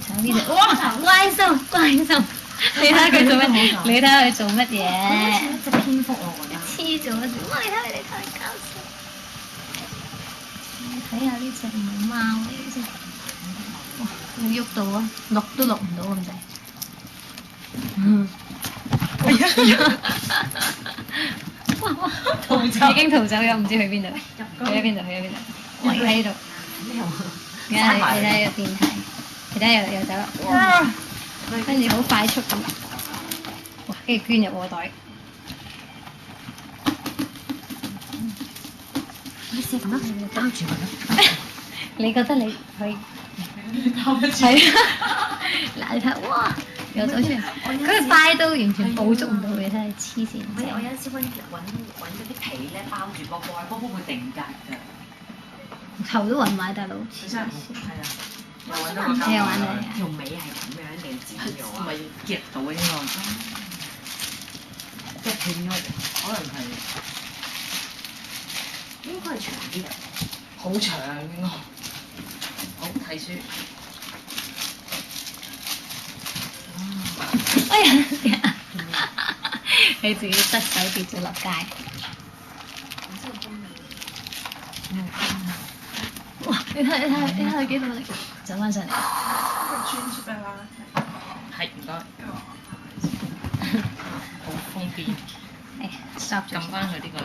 睇呢隻，哇！怪獸，怪獸，你睇下佢做乜？你睇下佢做乜嘢？隻蝙蝠我覺得。黐咗一條，哇！你睇佢哋太搞笑。睇下呢隻唔係貓，呢隻，哇！冇喐到啊，錄都錄唔到咁滯。哇哇！已經逃走咗，唔知去邊度？去咗邊度？去咗邊度？圍喺度。你睇呢個電梯，其他又走啦。哇！跟住好快速咁，哇！跟住捐入我袋。你試咁樣包住佢啦。你覺得你可以？包得住。係啊！嗱，你睇，哇！又走出嚟，佢快到完全捕捉唔到你，睇下黐線。我有陣時揾嗰啲皮咧包住波波，波波會定格㗎。頭都暈埋，大佬。真係係啊！又揾到你又玩到條尾係咁樣定剪咗啊？咪夾到呢個，即係斷咗，可能係應該係長啲嘅。好長應該。好睇書。哎呀！你自己失手跌咗落街。哇！你睇佢幾努力，走翻上嚟。穿出嚟啦。係唔該。好方便。係，stop 咗。撳翻佢呢個。